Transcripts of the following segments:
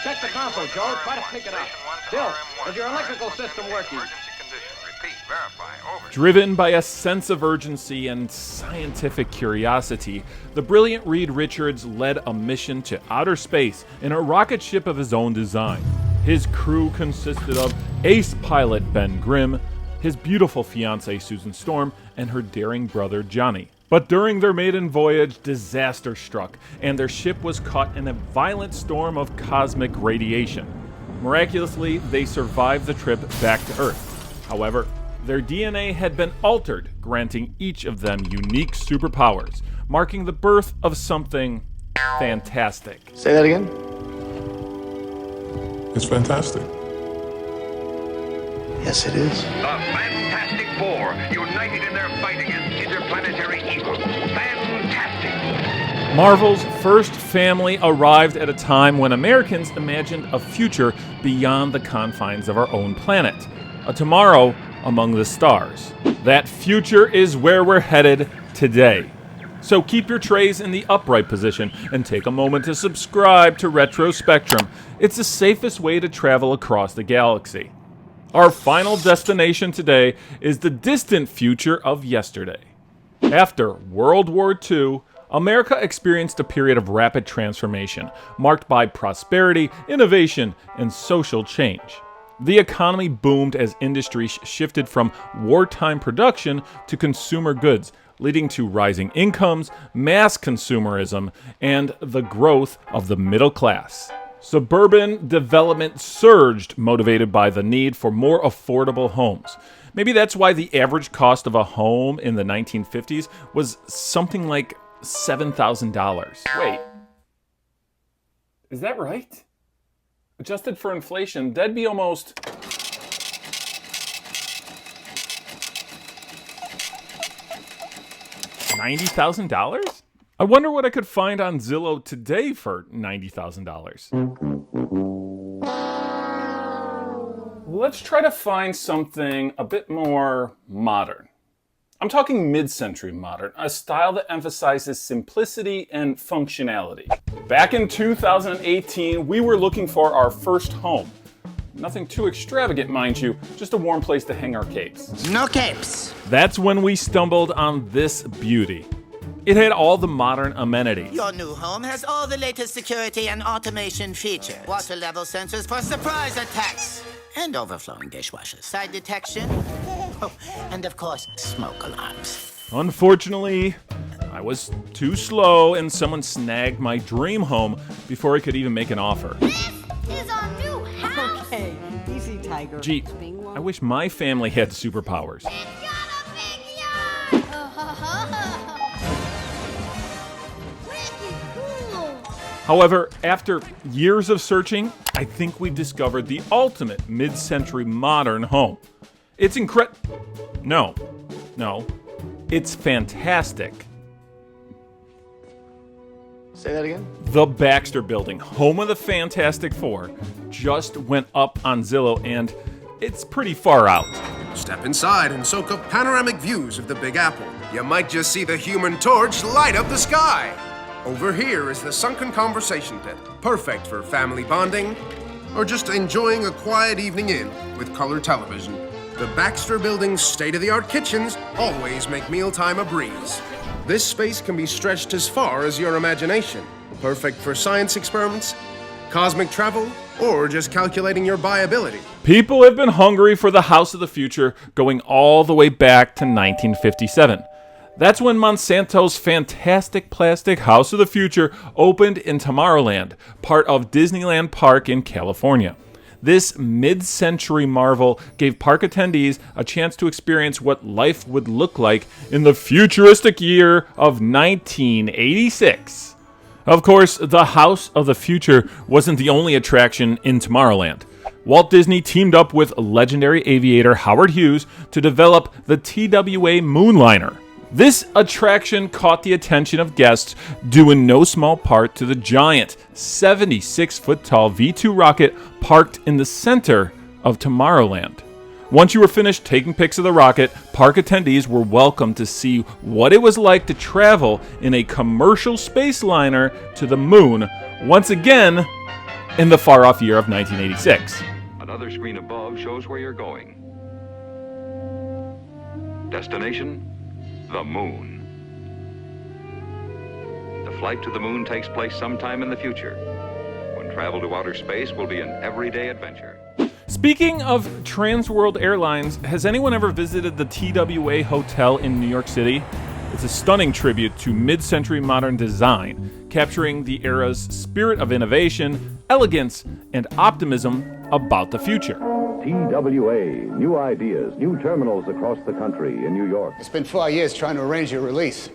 Check the console, Joe. Try to pick it up. Bill, is your electrical system working? Driven by a sense of urgency and scientific curiosity, the brilliant Reed Richards led a mission to outer space in a rocket ship of his own design. His crew consisted of ace pilot Ben Grimm, his beautiful fiancée Susan Storm, and her daring brother Johnny. But during their maiden voyage, disaster struck, and their ship was caught in a violent storm of cosmic radiation. Miraculously, they survived the trip back to Earth. However, their DNA had been altered, granting each of them unique superpowers, marking the birth of something fantastic. Say that again? It's fantastic. Yes, it is. The Fantastic Four, united in their fight against interplanetary evil. Fantastic! Marvel's first family arrived at a time when Americans imagined a future beyond the confines of our own planet. A tomorrow among the stars. That future is where we're headed today. So keep your trays in the upright position and take a moment to subscribe to RetroSpectrum. It's the safest way to travel across the galaxy. Our final destination today is the distant future of yesterday. After World War II, America experienced a period of rapid transformation, marked by prosperity, innovation, and social change. The economy boomed as industry shifted from wartime production to consumer goods, leading to rising incomes, mass consumerism, and the growth of the middle class. Suburban development surged, motivated by the need for more affordable homes. Maybe that's why the average cost of a home in the 1950s was something like $7,000. Wait, is that right? Adjusted for inflation, that'd be almost $90,000? I wonder what I could find on Zillow today for $90,000. Let's try to find something a bit more modern. I'm talking mid-century modern, a style that emphasizes simplicity and functionality. Back in 2018, we were looking for our first home. Nothing too extravagant, mind you, just a warm place to hang our capes. No capes! That's when we stumbled on this beauty. It had all the modern amenities. Your new home has all the latest security and automation features. Water level sensors for surprise attacks. And overflowing dishwashers. Side detection. Oh, and of course, smoke alarms. Unfortunately, I was too slow and someone snagged my dream home before I could even make an offer. This is our new house! Okay, easy, Tiger. Gee, I wish my family had superpowers. It's got a big yard! Wicked cool! However, after years of searching, I think we discovered the ultimate mid-century modern home. It's No. It's fantastic. Say that again? The Baxter Building, home of the Fantastic Four, just went up on Zillow, and it's pretty far out. Step inside and soak up panoramic views of the Big Apple. You might just see the Human Torch light up the sky. Over here is the sunken conversation pit, perfect for family bonding or just enjoying a quiet evening in with color television. The Baxter Building's state-of-the-art kitchens always make mealtime a breeze. This space can be stretched as far as your imagination, perfect for science experiments, cosmic travel, or just calculating your buyability. People have been hungry for the house of the future going all the way back to 1957. That's when Monsanto's fantastic plastic House of the Future opened in Tomorrowland, part of Disneyland Park in California. This mid-century marvel gave park attendees a chance to experience what life would look like in the futuristic year of 1986. Of course, the House of the Future wasn't the only attraction in Tomorrowland. Walt Disney teamed up with legendary aviator Howard Hughes to develop the TWA Moonliner. This attraction caught the attention of guests due in no small part to the giant 76-foot-tall V-2 rocket parked in the center of Tomorrowland. Once you were finished taking pics of the rocket, park attendees were welcome to see what it was like to travel in a commercial space liner to the moon, once again in the far-off year of 1986. Another screen above shows where you're going. Destination, the moon. The flight to the moon takes place sometime in the future, when travel to outer space will be an everyday adventure. Speaking of Transworld Airlines, has anyone ever visited the TWA Hotel in New York City? It's a stunning tribute to mid-century modern design, capturing the era's spirit of innovation, elegance, and optimism about the future. TWA, new ideas, new terminals across the country in New York. I spent 4 years trying to arrange your release.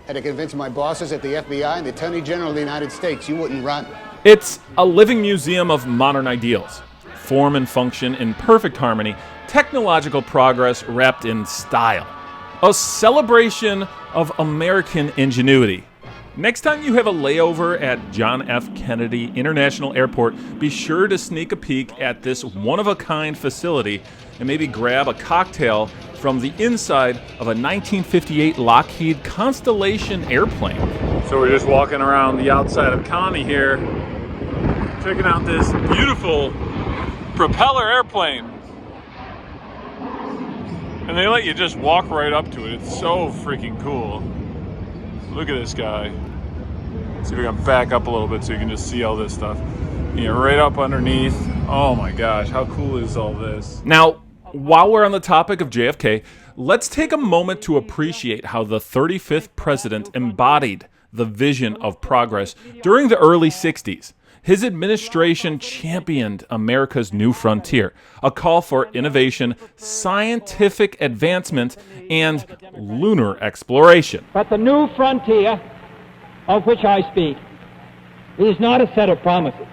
Had to convince my bosses at the FBI and the Attorney General of the United States you wouldn't run. It's a living museum of modern ideals. Form and function in perfect harmony, technological progress wrapped in style. A celebration of American ingenuity. Next time you have a layover at John F. Kennedy International Airport, be sure to sneak a peek at this one-of-a-kind facility and maybe grab a cocktail from the inside of a 1958 Lockheed Constellation airplane. So we're just walking around the outside of Connie here, checking out this beautiful propeller airplane. And they let you just walk right up to it. It's so freaking cool. Look at this guy. See if we can back up a little bit so you can just see all this stuff. Right up underneath. Oh my gosh, how cool is all this? Now, while we're on the topic of JFK, let's take a moment to appreciate how the 35th president embodied the vision of progress during the early 60s. His administration championed America's new frontier, a call for innovation, scientific advancement, and lunar exploration. But the new frontier of which I speak is not a set of promises.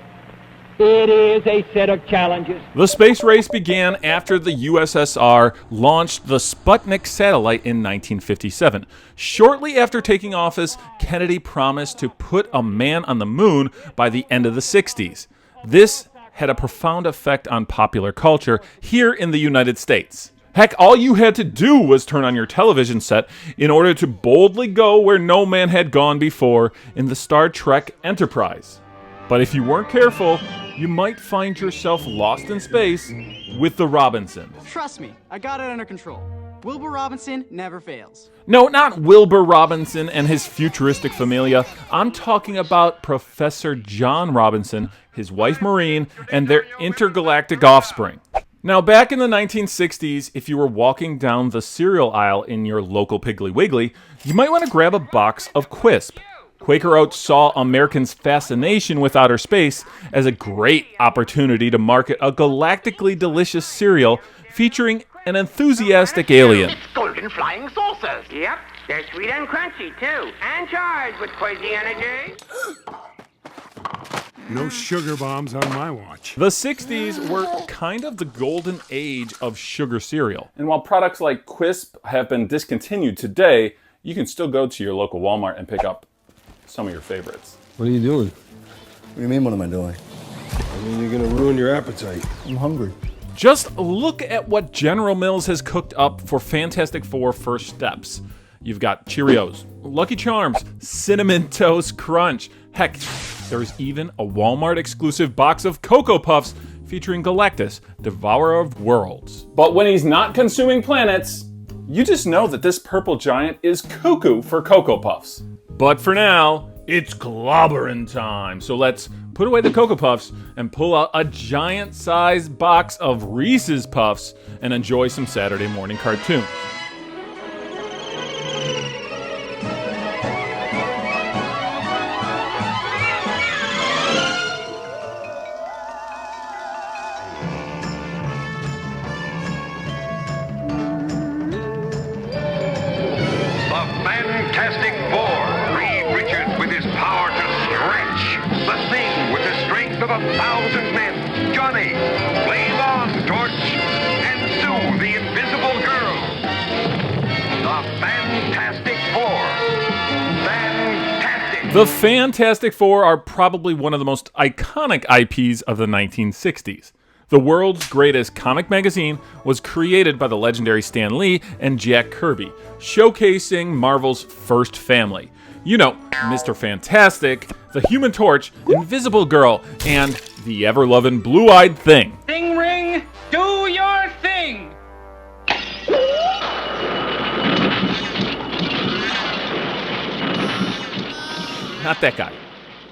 It is a set of challenges. The space race began after the USSR launched the Sputnik satellite in 1957. Shortly after taking office, Kennedy promised to put a man on the moon by the end of the 60s. This had a profound effect on popular culture here in the United States. Heck, all you had to do was turn on your television set in order to boldly go where no man had gone before in the Star Trek Enterprise. But if you weren't careful, you might find yourself lost in space with the Robinsons. Trust me, I got it under control. Wilbur Robinson never fails. No, not Wilbur Robinson and his futuristic familia. I'm talking about Professor John Robinson, his wife Maureen, and their intergalactic offspring. Now, back in the 1960s, if you were walking down the cereal aisle in your local Piggly Wiggly, you might want to grab a box of Quisp. Quaker Oats saw Americans' fascination with outer space as a great opportunity to market a galactically delicious cereal featuring an enthusiastic alien. It's golden flying saucers. Yep, they're sweet and crunchy, too. And charged with crazy energy. No sugar bombs on my watch. The 60s were kind of the golden age of sugar cereal. And while products like Quisp have been discontinued today, you can still go to your local Walmart and pick up some of your favorites. What are you doing? What do you mean, what am I doing? I mean, you're gonna ruin your appetite. I'm hungry. Just look at what General Mills has cooked up for Fantastic Four First Steps. You've got Cheerios, Lucky Charms, Cinnamon Toast Crunch. Heck, there's even a Walmart exclusive box of Cocoa Puffs featuring Galactus, Devourer of Worlds. But when he's not consuming planets, you just know that this purple giant is cuckoo for Cocoa Puffs. But for now, it's clobbering time. So let's put away the Cocoa Puffs and pull out a giant-sized box of Reese's Puffs and enjoy some Saturday morning cartoons. Fantastic Four. Reed Richards with his power to stretch. The Thing with the strength of 1,000 men. Johnny, Flame On, Torch, and Sue, the Invisible Girl. The Fantastic Four. Fantastic. The Fantastic Four are probably one of the most iconic IPs of the 1960s. The world's greatest comic magazine was created by the legendary Stan Lee and Jack Kirby, showcasing Marvel's first family. You know, Mr. Fantastic, the Human Torch, Invisible Girl, and the ever-loving blue-eyed thing. Ding ring, do your thing! Not that guy.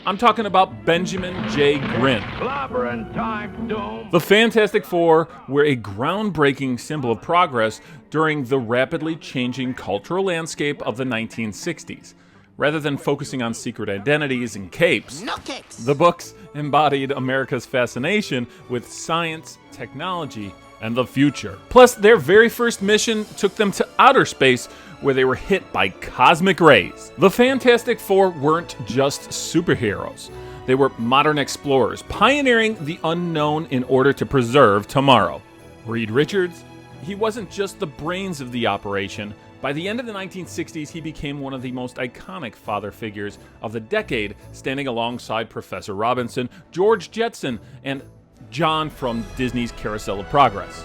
I'm talking about Benjamin J. Grimm. Clobbering time, Doom. The Fantastic Four were a groundbreaking symbol of progress during the rapidly changing cultural landscape of the 1960s. Rather than focusing on secret identities and capes, No capes. the books embodied America's fascination with science, technology, and the future. Plus, their very first mission took them to outer space, where they were hit by cosmic rays. The Fantastic Four weren't just superheroes. They were modern explorers, pioneering the unknown in order to preserve tomorrow. Reed Richards, he wasn't just the brains of the operation. By the end of the 1960s, he became one of the most iconic father figures of the decade, standing alongside Professor Robinson, George Jetson, and John from Disney's Carousel of Progress.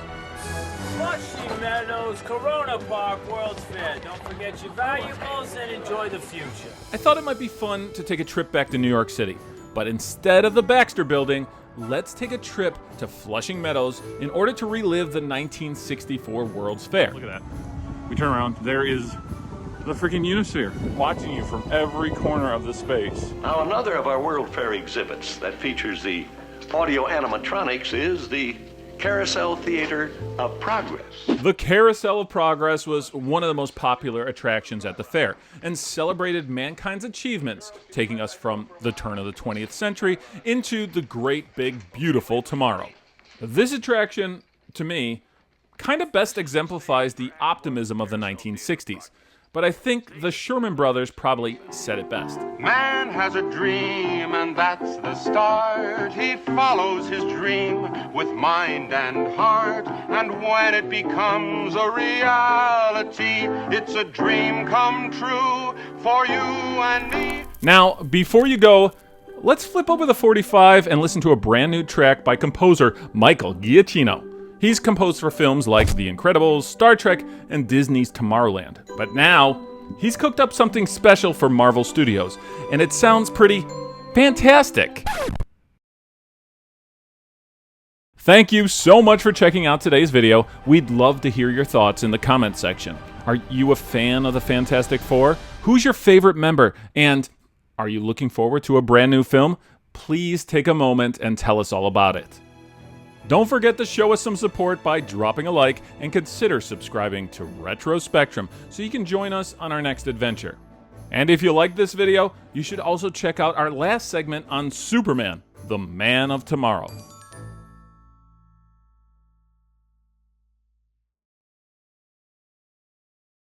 Flushing Meadows, Corona Park, World's Fair. Don't forget your valuables and enjoy the future. I thought it might be fun to take a trip back to New York City, but instead of the Baxter Building, let's take a trip to Flushing Meadows in order to relive the 1964 World's Fair. Look at that. We turn around, there is the freaking Unisphere watching you from every corner of the space. Now, another of our World Fair exhibits that features the audio animatronics is the Carousel Theater of Progress. The Carousel of Progress was one of the most popular attractions at the fair and celebrated mankind's achievements, taking us from the turn of the 20th century into the great big beautiful tomorrow. This attraction, to me, kind of best exemplifies the optimism of the 1960s. But I think the Sherman Brothers probably said it best. Man has a dream, and that's the start. He follows his dream with mind and heart. And when it becomes a reality, it's a dream come true for you and me. Now, before you go, let's flip over the 45 and listen to a brand new track by composer Michael Giacchino. He's composed for films like The Incredibles, Star Trek, and Disney's Tomorrowland. But now, he's cooked up something special for Marvel Studios, and it sounds pretty fantastic. Thank you so much for checking out today's video. We'd love to hear your thoughts in the comments section. Are you a fan of the Fantastic Four? Who's your favorite member? And are you looking forward to a brand new film? Please take a moment and tell us all about it. Don't forget to show us some support by dropping a like and consider subscribing to RetroSpectrum so you can join us on our next adventure. And if you like this video, you should also check out our last segment on Superman, the Man of Tomorrow.